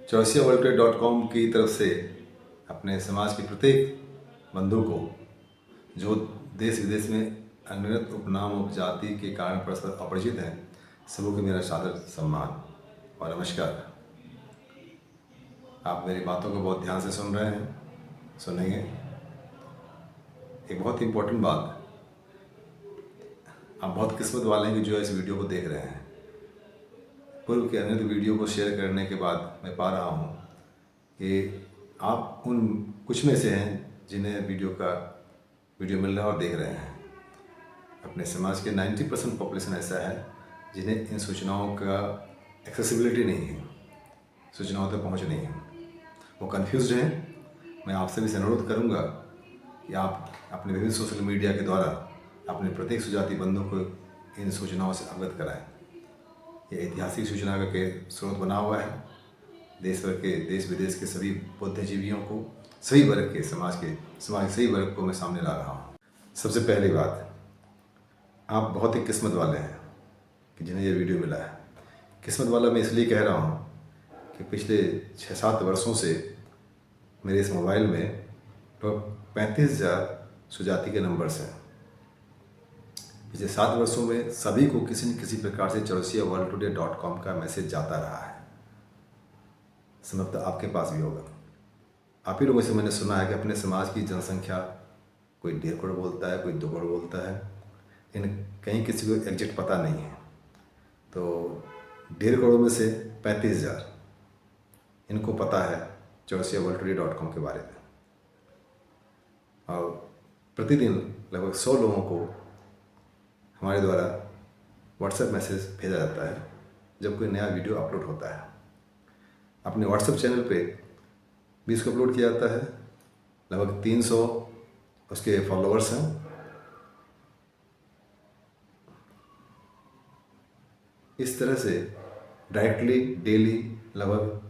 चौरसियावर्ल्ड.com की तरफ से अपने समाज के प्रत्येक बंधु को जो देश विदेश में अनगिनत उपनाम उपजाति के कारण परस्पर अपरिचित हैं, सबों को मेरा सादर सम्मान और नमस्कार। आप मेरी बातों को बहुत ध्यान से सुन रहे हैं, सुनेंगे। एक बहुत ही इम्पोर्टेंट बात, आप बहुत किस्मत वाले हैं कि जो इस वीडियो को देख रहे हैं। पूर्व के अन्य वीडियो को शेयर करने के बाद मैं पा रहा हूँ कि आप उन कुछ में से हैं जिन्हें वीडियो मिल रहा है और देख रहे हैं। अपने समाज के 90% पॉपुलेशन ऐसा है जिन्हें इन सूचनाओं का एक्सेसिबिलिटी नहीं है, सूचनाओं तक पहुँच नहीं है, वो कन्फ्यूज्ड हैं। मैं आपसे भी अनुरोध करूँगा कि आप अपने विभिन्न सोशल मीडिया के द्वारा अपने प्रत्येक सुजाति बंधु को इन सूचनाओं से अवगत कराएं। ये ऐतिहासिक सूचना का के स्रोत बना हुआ है। देश विदेश के सभी बुद्धिजीवियों को, सभी वर्ग के समाज के सभी वर्ग को मैं सामने ला रहा हूँ। सबसे पहली बात, आप बहुत ही किस्मत वाले हैं कि जिन्हें ये वीडियो मिला है। किस्मत वाला मैं इसलिए कह रहा हूँ कि पिछले 6-7 वर्षों से मेरे इस मोबाइल में तो 35,000 सुजाति के नंबर्स हैं। पिछले 7 वर्षों में सभी को किसी न किसी प्रकार से चौरसियावर्ल्ड.com का मैसेज जाता रहा है। संभवतः आपके पास भी होगा। आप ही लोगों से मैंने सुना है कि अपने समाज की जनसंख्या कोई 1.5 करोड़ बोलता है, कोई 2 करोड़ बोलता है, कहीं किसी को एग्जैक्ट पता नहीं है। तो 1.5 करोड़ में से 35,000 इनको पता है चौरसियावर्ल्ड.com के बारे में। और प्रतिदिन लगभग 100 लोगों को हमारे द्वारा व्हाट्सएप मैसेज भेजा जाता है जब कोई नया वीडियो अपलोड होता है। अपने व्हाट्सएप चैनल पे भी इसको अपलोड किया जाता है। लगभग 300 उसके फॉलोअर्स हैं। इस तरह से डायरेक्टली डेली लगभग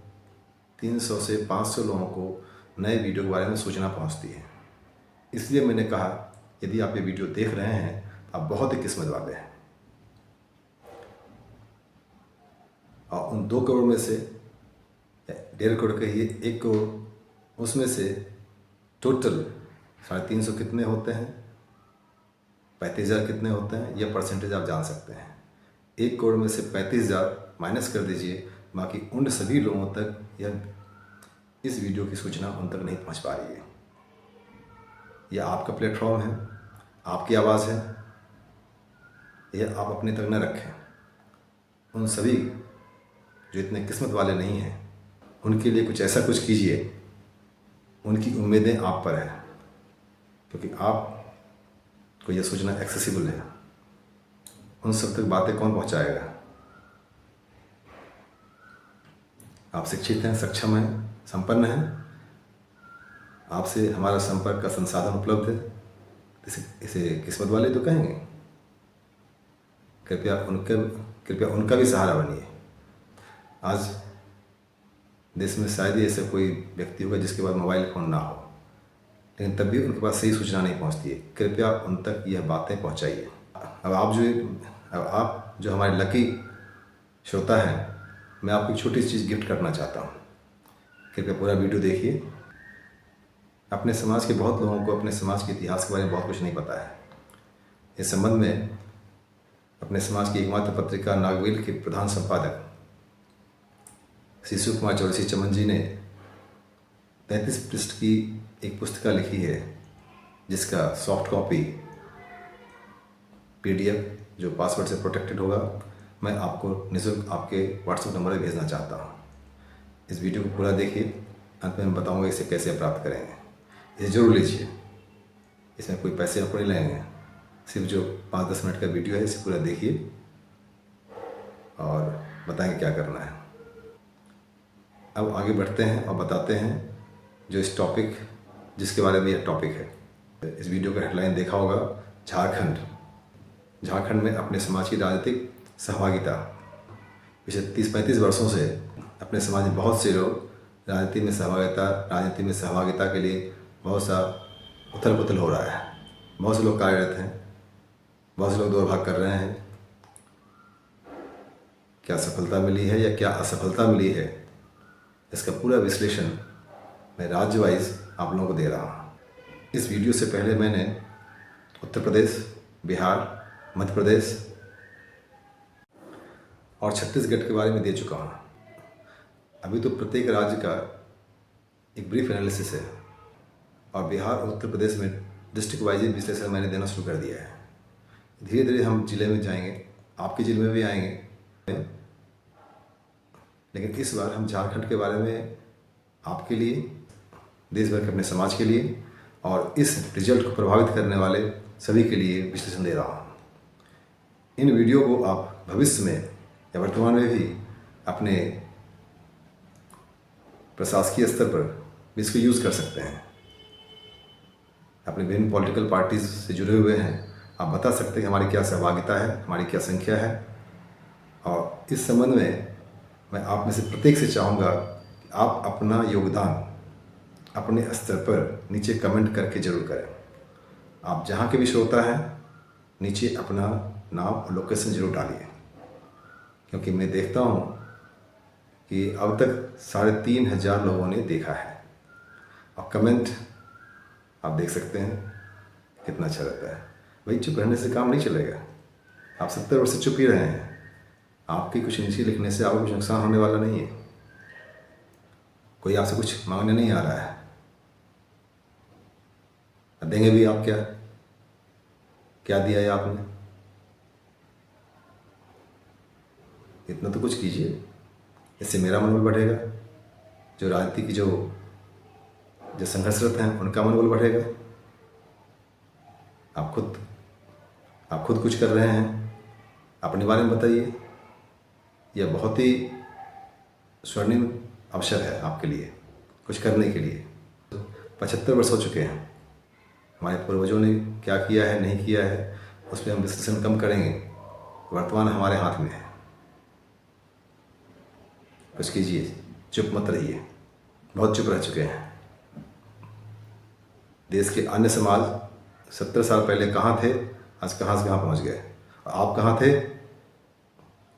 300 से 500 लोगों को नए वीडियो के बारे में सूचना पहुंचती है। इसलिए मैंने कहा, यदि आप ये वीडियो देख रहे हैं तो आप बहुत ही किस्मत वाले हैं। और उन 2 करोड़ में से 1.5 करोड़ कहिए, 1 करोड़, उसमें से टोटल 350 कितने होते हैं, 35,000 कितने होते हैं, यह परसेंटेज आप जान सकते हैं। 1 करोड़ में से 35,000 माइनस कर दीजिए, बाकी उन सभी लोगों तक इस वीडियो की सूचना उन तक नहीं पहुंच पा रही है। यह आपका प्लेटफॉर्म है, आपकी आवाज़ है, यह आप अपने तक न रखें। उन सभी जो इतने किस्मत वाले नहीं हैं, उनके लिए कुछ ऐसा कुछ कीजिए। उनकी उम्मीदें आप पर हैं, क्योंकि आपको यह सूचना एक्सेसिबल है। उन सब तक बातें कौन पहुंचाएगा? आप शिक्षित हैं, सक्षम हैं, संपन्न हैं, आपसे हमारा संपर्क का संसाधन उपलब्ध है, इसे किस्मत वाले तो कहेंगे। कृपया उनका भी सहारा बनिए। आज देश में शायद ही ऐसा कोई व्यक्ति होगा जिसके पास मोबाइल फ़ोन ना हो, लेकिन तब भी उनके पास सही सूचना नहीं पहुंचती है। कृपया उन तक यह बातें पहुंचाइए। अब आप जो हमारे लकी श्रोता हैं, मैं आपको एक छोटी सी चीज़ गिफ्ट करना चाहता हूँ। कृपया पूरा वीडियो देखिए। अपने समाज के बहुत लोगों को अपने समाज के इतिहास के बारे में बहुत कुछ नहीं पता है। इस संबंध में अपने समाज की एकमात्र पत्रिका नागवेल के प्रधान संपादक श्री शिव कुमार चौरसी चमन जी ने 33 पृष्ठ की एक पुस्तिका लिखी है, जिसका सॉफ्ट कॉपी PDF जो पासवर्ड से प्रोटेक्टेड होगा, मैं आपको निःशुल्क आपके व्हाट्सएप नंबर पर भेजना चाहता हूँ। इस वीडियो को पूरा देखिए, अंत में मैं बताऊँगा इसे कैसे प्राप्त करेंगे। इसे जरूर लीजिए। इसमें कोई पैसे आपको नहीं लगेंगे, सिर्फ जो 5-10 मिनट का वीडियो है इसे पूरा देखिए और बताएंगे क्या करना है। अब आगे बढ़ते हैं और बताते हैं जो इस टॉपिक, जिसके बारे में यह टॉपिक है। इस वीडियो का हेडलाइन देखा होगा, झारखंड में अपने समाज की राजनीतिक सहभागिता। पिछले 30-35 वर्षों से अपने समाज में बहुत से लोग राजनीति में सहभागिता के लिए बहुत सा उथल पुथल हो रहा है। बहुत से लोग कार्यरत हैं, बहुत से लोग दौड़ भाग कर रहे हैं। क्या सफलता मिली है या क्या असफलता मिली है, इसका पूरा विश्लेषण मैं राज्य वाइज आप लोगों को दे रहा हूँ। इस वीडियो से पहले मैंने उत्तर प्रदेश, बिहार, मध्य प्रदेश और छत्तीसगढ़ के बारे में दे चुका हूँ। अभी तो प्रत्येक राज्य का एक ब्रीफ एनालिसिस है और बिहार और उत्तर प्रदेश में डिस्ट्रिक्ट वाइज विश्लेषण मैंने देना शुरू कर दिया है। धीरे धीरे हम जिले में जाएंगे, आपके जिले में भी आएंगे, लेकिन इस बार हम झारखंड के बारे में आपके लिए, देश भर के अपने समाज के लिए और इस रिजल्ट को प्रभावित करने वाले सभी के लिए विश्लेषण दे रहा हूँ। इन वीडियो को आप भविष्य में या वर्तमान में भी अपने प्रशासकीय स्तर पर इसको यूज़ कर सकते हैं। अपने विभिन्न पॉलिटिकल पार्टीज से जुड़े हुए हैं, आप बता सकते हैं हमारी क्या सहभागिता है, हमारी क्या संख्या है। और इस संबंध में मैं आप में से प्रत्येक से चाहूँगा कि आप अपना योगदान अपने स्तर पर नीचे कमेंट करके ज़रूर करें। आप जहाँ के भी श्रोता हैं नीचे अपना नाम और लोकेशन ज़रूर डालिए, क्योंकि मैं देखता हूँ कि अब तक 3500 लोगों ने देखा है और कमेंट आप देख सकते हैं कितना अच्छा रहता है। भाई चुप रहने से काम नहीं चलेगा। आप 70 वर्ष से चुप ही रहे हैं, आपकी कुछ नीचे लिखने से आपको कुछ नुकसान होने वाला नहीं है। कोई आपसे कुछ मांगने नहीं आ रहा है, देंगे भी आप क्या दिया है आपने? इतना तो कुछ कीजिए, इससे मेरा मनोबल बढ़ेगा, जो राजनीति की जो संघर्षरत हैं उनका मनोबल बढ़ेगा। आप खुद कुछ कर रहे हैं, अपने बारे में बताइए। यह बहुत ही स्वर्णिम अवसर है आपके लिए कुछ करने के लिए। 75 वर्ष हो चुके हैं, हमारे पूर्वजों ने क्या किया है नहीं किया है उस पर हम डिस्कशन कम करेंगे। वर्तमान हमारे हाथ में है, कुछ कीजिए, चुप मत रहिए। बहुत चुप रह चुके हैं। देश के अन्य समाज 70 साल पहले कहाँ थे, आज कहाँ से कहाँ पहुँच गए। और आप कहाँ थे,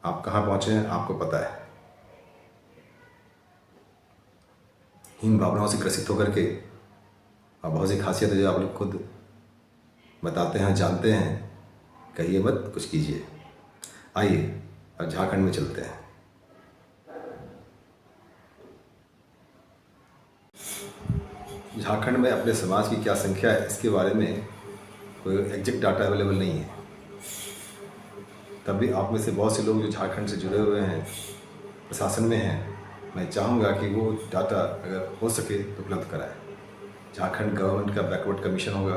आप कहाँ पहुँचे हैं, आपको पता है। हीन भावनाओं से ग्रसित होकर के और बहुत सी खासियत है जो आप लोग खुद बताते हैं, जानते हैं, कहिए मत, कुछ कीजिए। आइए और झारखंड में चलते हैं। झारखंड में अपने समाज की क्या संख्या है इसके बारे में कोई एग्जैक्ट डाटा अवेलेबल नहीं है। तब भी आप में से बहुत से लोग जो झारखंड से जुड़े हुए हैं, प्रशासन में हैं, मैं चाहूँगा कि वो डाटा अगर हो सके तो उपलब्ध कराएं। झारखंड गवर्नमेंट का बैकवर्ड कमीशन होगा,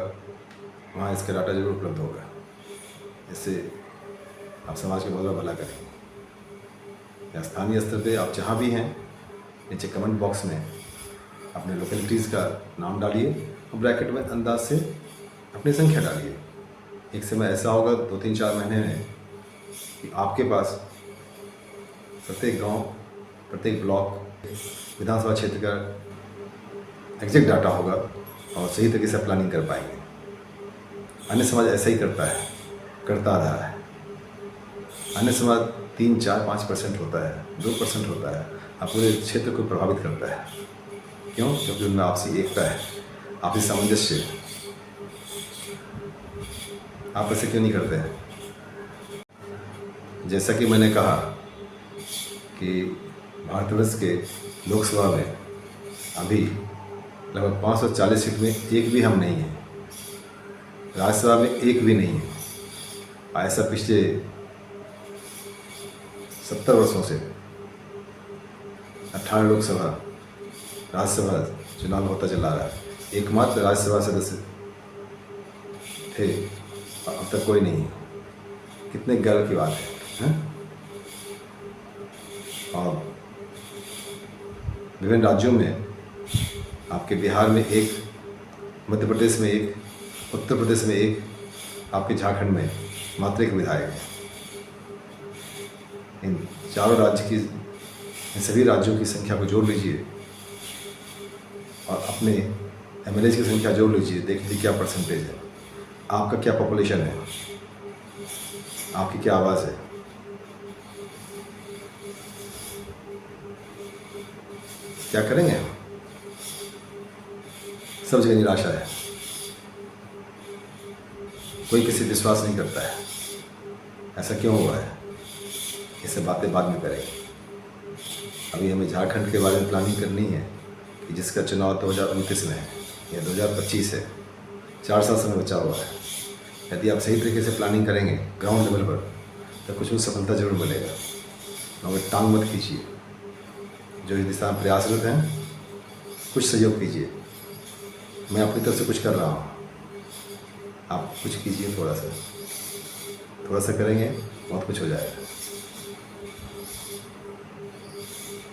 वहाँ इसका डाटा जरूर उपलब्ध होगा। इससे आप समाज के बहुत बड़ा भला करेंगे। या स्थानीय स्तर पे आप जहाँ भी हैं नीचे कमेंट बॉक्स में अपने लोकेलिटीज़ का नाम डालिए और ब्रैकेट में अंदाज से अपनी संख्या डालिए। एक समय ऐसा होगा 2-3-4 महीने में कि आपके पास प्रत्येक गांव, प्रत्येक ब्लॉक, विधानसभा क्षेत्र का एग्जैक्ट डाटा होगा और सही तरीके से प्लानिंग कर पाएंगे। अन्य समाज ऐसा ही करता रहा है। अन्य समाज 3-4-5% होता है, 2% होता है, और पूरे क्षेत्र को प्रभावित करता है। क्यों? क्योंकि उनमें आपसी एकता है, आपसी सामंजस्य है। आप ऐसे क्यों नहीं करते हैं? जैसा कि मैंने कहा कि भारतवर्ष के लोकसभा में अभी लगभग 540 सीट में एक भी हम नहीं हैं, राज्यसभा में एक भी नहीं है। ऐसा पिछले 70 वर्षों से 18 लोकसभा राज्यसभा चुनाव होता चला रहा है। एकमात्र राज्यसभा सदस्य थे और अब तक कोई नहीं है। कितने गर्व की बात है? और विभिन्न राज्यों में आपके बिहार में एक, मध्य प्रदेश में एक, उत्तर प्रदेश में एक, आपके झारखंड में मात्र एक विधायक है। इन चारों राज्य की, इन सभी राज्यों की संख्या को जोड़ लीजिए और अपने एमएलए की संख्या जोड़ लीजिए, देख लीजिए क्या परसेंटेज है, आपका क्या पॉपुलेशन है, आपकी क्या आवाज़ है। क्या करेंगे हम? सब जगह निराशा है, कोई किसी पर विश्वास नहीं करता है। ऐसा क्यों हुआ है? इससे बातें बाद में करेंगे। अभी हमें झारखंड के बारे में प्लानिंग करनी है कि जिसका चुनाव 2029 में है या 2025 है। 4 साल समय बचा हुआ है। यदि आप सही तरीके से प्लानिंग करेंगे ग्राउंड लेवल पर तो कुछ भी सफलता जरूर मिलेगा। मगर टांग मत खींचिए। जो इस दिशा में प्रयासरत हैं, कुछ सहयोग कीजिए। मैं अपनी तरफ से कुछ कर रहा हूँ, आप कुछ कीजिए। थोड़ा सा करेंगे, बहुत कुछ हो जाएगा।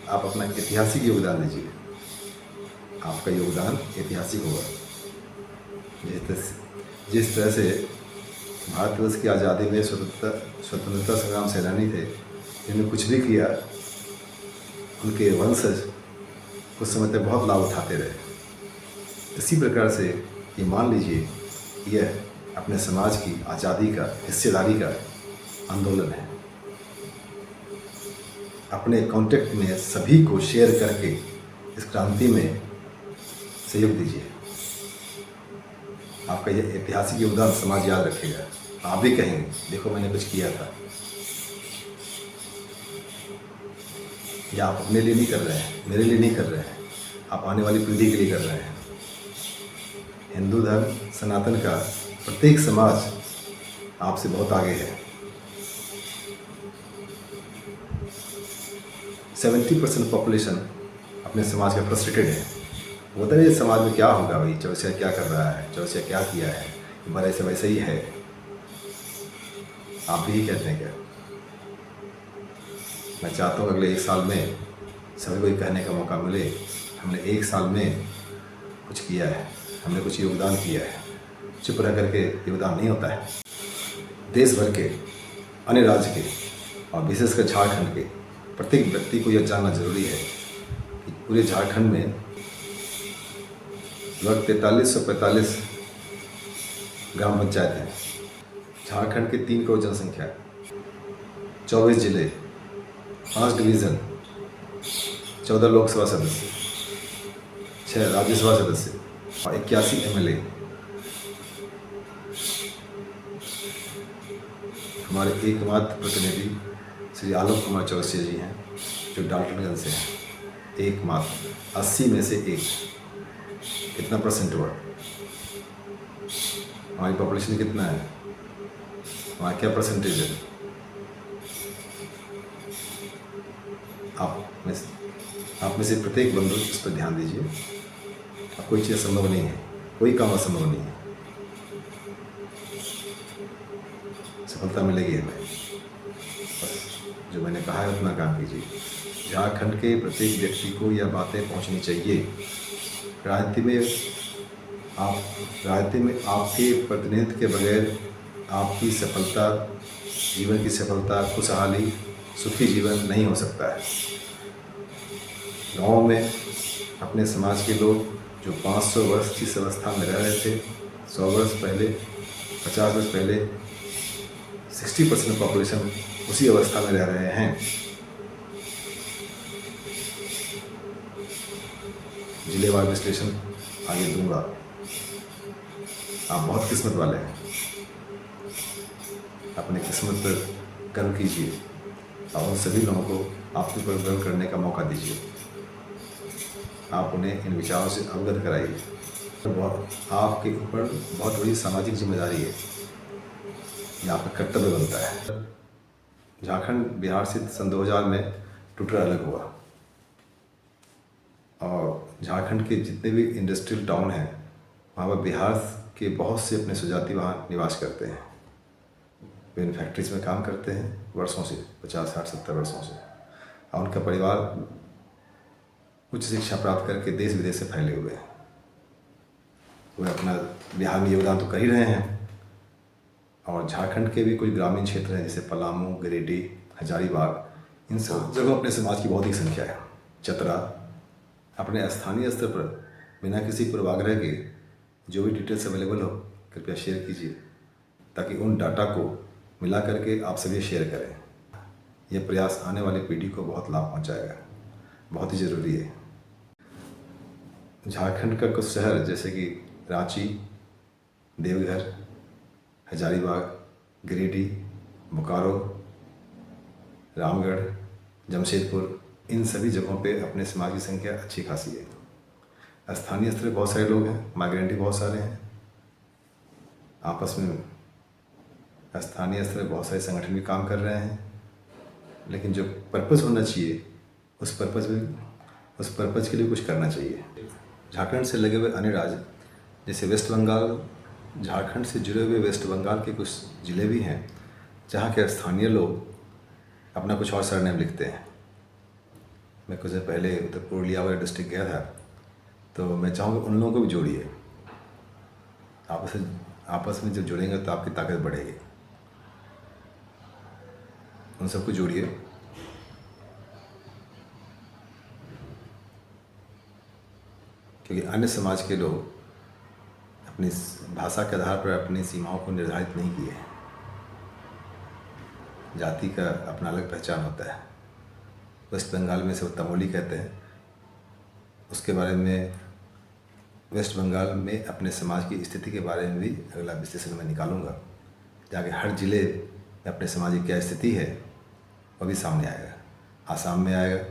आप अपना ऐतिहासिक योगदान दीजिए। आपका योगदान ऐतिहासिक होगा। जिस तरह से भारतवर्ष की आज़ादी में स्वतंत्रता संग्राम सेनानी थे, जिन्होंने कुछ भी किया, उनके वंशज कुछ समय तक बहुत लाभ उठाते रहे। इसी प्रकार से ये मान लीजिए, यह अपने समाज की आज़ादी का, हिस्सेदारी का आंदोलन है। अपने कॉन्टेक्ट में सभी को शेयर करके इस क्रांति में सहयोग दीजिए। आपका यह ऐतिहासिक योगदान समाज याद रखेगा। आप भी कहेंगे, देखो मैंने कुछ किया था। या आप अपने लिए नहीं कर रहे हैं, मेरे लिए नहीं कर रहे हैं, आप आने वाली पीढ़ी के लिए कर रहे हैं। हिंदू धर्म सनातन का प्रत्येक समाज आपसे बहुत आगे है। 70% पॉपुलेशन अपने समाज का फ्रस्ट्रेटेड है। वो होता है समाज में क्या होगा, भाई चौरसिया क्या कर रहा है, चौरसिया क्या किया है, बड़े से वैसे ही है। आप भी कहते हैं क्या? मैं चाहता हूँ अगले 1 साल में सभी को कहने का मौका मिले, हमने 1 साल में कुछ किया है, हमने कुछ योगदान किया है। चुप रह करके योगदान नहीं होता है। देश भर के, अन्य राज्य के और विशेषकर झारखंड के प्रत्येक व्यक्ति को यह जानना जरूरी है कि पूरे झारखंड में लगभग 4345 ग्राम पंचायत हैं। झारखंड के 3 करोड़ जनसंख्या, 24 जिले, 5 डिवीज़न, 14 लोकसभा सदस्य, 6 राज्यसभा सदस्य और 81 MLA। हमारे एकमात्र प्रतिनिधि श्री आलोक कुमार चौरसिया जी हैं, जो डाल्टनगंज से हैं। एकमात्र 80 में से 1। कितना परसेंट हुआ? हमारी पॉपुलेशन कितना है? हमारा क्या परसेंटेज है? आप में से प्रत्येक बंधु इस पर ध्यान दीजिए। अब कोई चीज़ असंभव नहीं है, कोई काम असंभव नहीं है। सफलता मिलेगी हमें। बस जो मैंने कहा है उतना काम कीजिए। झारखंड के प्रत्येक व्यक्ति को यह बातें पहुंचनी चाहिए। राजनीति में आपके प्रतिनिधित्व के बगैर आपकी सफलता, जीवन की सफलता, खुशहाली, सुखी जीवन नहीं हो सकता है। गाँव में अपने समाज के लोग जो 500 वर्ष जिस अवस्था में रह रहे थे, 100 वर्ष पहले, 50 वर्ष पहले 60% पॉपुलेशन उसी अवस्था में रह रहे हैं। जिलेवार विश्लेषण आगे दूंगा। आप बहुत किस्मत वाले हैं। अपने किस्मत पर गर्व कीजिए और उन सभी लोगों को आपके ऊपर गर्व करने का मौका दीजिए। आप उन्हें इन विचारों से अवगत कराइए। आपके ऊपर बहुत बड़ी सामाजिक जिम्मेदारी है, यह आपका कर्तव्य बनता है। झारखंड बिहार से सन 2000 में टूटकर अलग हुआ और झारखंड के जितने भी इंडस्ट्रियल टाउन हैं, वहाँ पर बिहार के बहुत से अपने स्वजाति वहाँ निवास करते हैं। वे इन फैक्ट्रीज में काम करते हैं वर्षों से, 50, 60, 70 वर्षों से। और उनका परिवार उच्च शिक्षा प्राप्त करके देश विदेश से फैले हुए हैं। वे अपना बिहार में योगदान तो कर ही रहे हैं। और झारखंड के भी कुछ ग्रामीण क्षेत्र हैं, जैसे पलामू, गिरिडीह, हजारीबाग, इन सब जगहों अपने समाज की बहुत ही संख्या है। चतरा। अपने स्थानीय स्तर पर बिना किसी पूर्वाग्रह के जो भी डिटेल्स अवेलेबल हो, कृपया शेयर कीजिए, ताकि उन डाटा को मिला करके आप सभी शेयर करें। यह प्रयास आने वाली पीढ़ी को बहुत लाभ पहुंचाएगा। बहुत ही ज़रूरी है। झारखंड का कुछ शहर जैसे कि रांची, देवघर, हजारीबाग, गिरिडीह, बोकारो, रामगढ़, जमशेदपुर, इन सभी जगहों पे अपने समाज की संख्या अच्छी खासी है। स्थानीय स्तर पे बहुत सारे लोग हैं, माइग्रेंट भी बहुत सारे हैं। आपस में स्थानीय स्तर पे बहुत सारे संगठन भी काम कर रहे हैं, लेकिन जो पर्पज़ होना चाहिए उस पर्पज़ के लिए कुछ करना चाहिए। झारखंड से लगे हुए अन्य राज्य जैसे वेस्ट बंगाल, झारखंड से जुड़े हुए वेस्ट बंगाल के कुछ ज़िले भी हैं जहाँ के स्थानीय लोग अपना कुछ और सरनेम लिखते हैं। मैं कुछ दिन पहले उधर पुरुलिया वाले डिस्ट्रिक्ट गया था, तो मैं चाहूँगा उन लोगों को भी जोड़िए। आपस में जब जुड़ेंगे तो आपकी ताकत बढ़ेगी। उन सबको जोड़िए। क्योंकि अन्य समाज के लोग अपनी भाषा के आधार पर अपनी सीमाओं को निर्धारित नहीं किए हैं। जाति का अपना अलग पहचान होता है। वेस्ट बंगाल में से तमोली कहते हैं। उसके बारे में वेस्ट बंगाल में अपने समाज की स्थिति के बारे में भी अगला विश्लेषण में निकालूंगा, जाके हर ज़िले में अपने समाज की क्या स्थिति है वो भी सामने आएगा। आसाम में आएगा,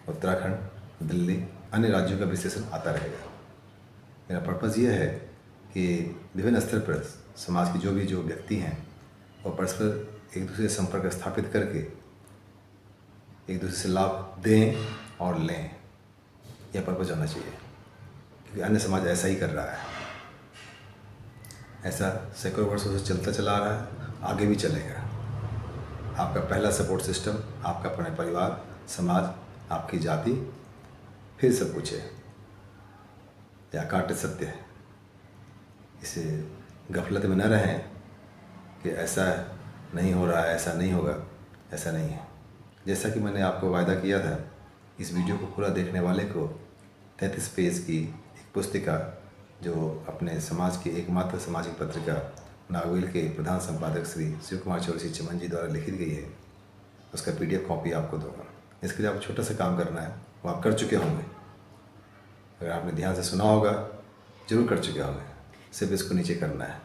उत्तराखंड, दिल्ली, अन्य राज्यों का विश्लेषण आता रहेगा। मेरा पर्पज़ ये है कि विभिन्न स्तर पर समाज के जो व्यक्ति हैं वो परस्पर एक दूसरे से संपर्क स्थापित करके एक दूसरे से लाभ दें और लें। यह पर्पज़ होना चाहिए, क्योंकि अन्य समाज ऐसा ही कर रहा है। ऐसा सैकड़ों वर्षों से चलता चला आ रहा है, आगे भी चलेगा। आपका पहला सपोर्ट सिस्टम आपका अपना परिवार, समाज, आपकी जाति, फिर सब कुछ है। यह अकाट्य सत्य है। इसे गफलत में न रहें कि ऐसा नहीं हो रहा है, ऐसा नहीं होगा। ऐसा नहीं है। जैसा कि मैंने आपको वायदा किया था, इस वीडियो को पूरा देखने वाले को 33 पेज की एक पुस्तिका जो अपने समाज की एकमात्र सामाजिक पत्रिका नागवेल के प्रधान संपादक श्री शिव कुमार चौरसी चमन जी द्वारा लिखित गई है, उसका PDF कॉपी आपको दूंगा। इसके लिए आपको छोटा सा काम करना है, वो आप कर चुके होंगे। अगर आपने ध्यान से सुना होगा, जरूर कर चुके होंगे। सिर्फ इसको नीचे करना है।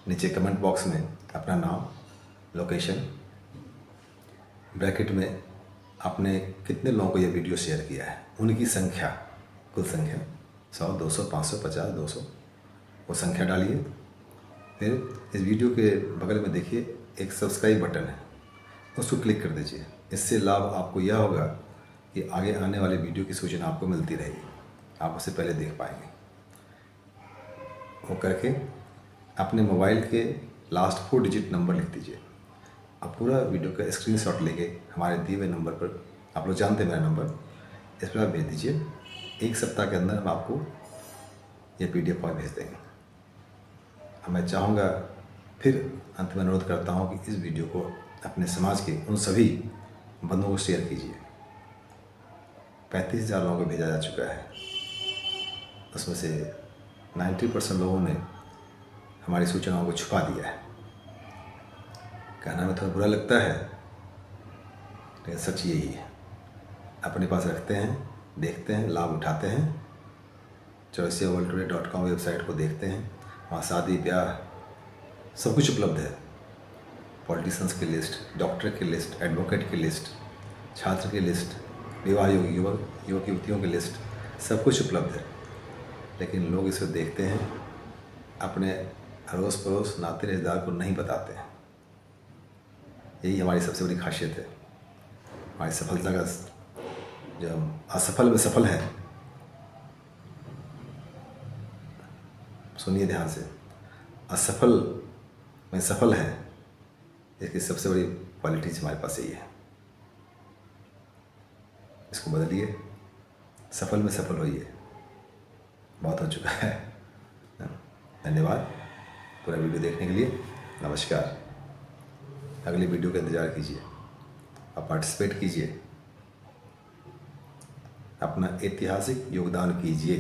नीचे कमेंट बॉक्स में अपना नाम, लोकेशन, ब्रैकेट में आपने कितने लोगों को यह वीडियो शेयर किया है, उनकी संख्या, कुल संख्या 100, 200, 500, 50, 200, वो संख्या डालिए। फिर इस वीडियो के बगल में देखिए एक सब्सक्राइब बटन है, उसको क्लिक कर दीजिए। इससे लाभ आपको यह होगा कि आगे आने वाले वीडियो की सूचना आपको मिलती रहेगी, आप उससे पहले देख पाएंगे। वो करके अपने मोबाइल के लास्ट 4 डिजिट नंबर लिख दीजिए। अब पूरा वीडियो का स्क्रीनशॉट लेके हमारे दिए हुए नंबर पर, आप लोग जानते हैं मेरा नंबर, इस पर आप भेज दीजिए। 1 सप्ताह के अंदर हम आपको ये PDF फाइल भेज देंगे। अब मैं चाहूँगा, फिर अंत में अनुरोध करता हूँ कि इस वीडियो को अपने समाज के उन सभी बंधुओं को शेयर कीजिए। 35,000 लोगों को भेजा जा चुका है। उसमें से 90% लोगों ने हमारी सूचनाओं को छुपा दिया है। कहना में थोड़ा बुरा लगता है, लेकिन सच यही है। अपने पास रखते हैं, देखते हैं, लाभ उठाते हैं। chaurasiaworldtoday.com वेबसाइट को देखते हैं, वहाँ शादी ब्याह सब कुछ उपलब्ध है। पॉलिटिशियंस की लिस्ट, डॉक्टर की लिस्ट, एडवोकेट की लिस्ट, छात्र की लिस्ट, विवाह योग्य युवक युवतियों की लिस्ट, सब कुछ उपलब्ध है। लेकिन लोग इसे देखते हैं, अपने अड़ोस पड़ोस, नाते रिश्तेदार को नहीं बताते हैं। यही हमारी सबसे बड़ी खासियत है। हमारी सफलता का, जो हम असफल में सफल हैं, सुनिए ध्यान से, असफल में सफल है, इसकी सबसे बड़ी क्वालिटीज हमारे पास यही है। इसको बदलिए, सफल में सफल होइए। बहुत हो चुका है। धन्यवाद पूरा वीडियो देखने के लिए। नमस्कार। अगली वीडियो का इंतज़ार कीजिए, आप पार्टिसिपेट कीजिए, अपना ऐतिहासिक योगदान कीजिए।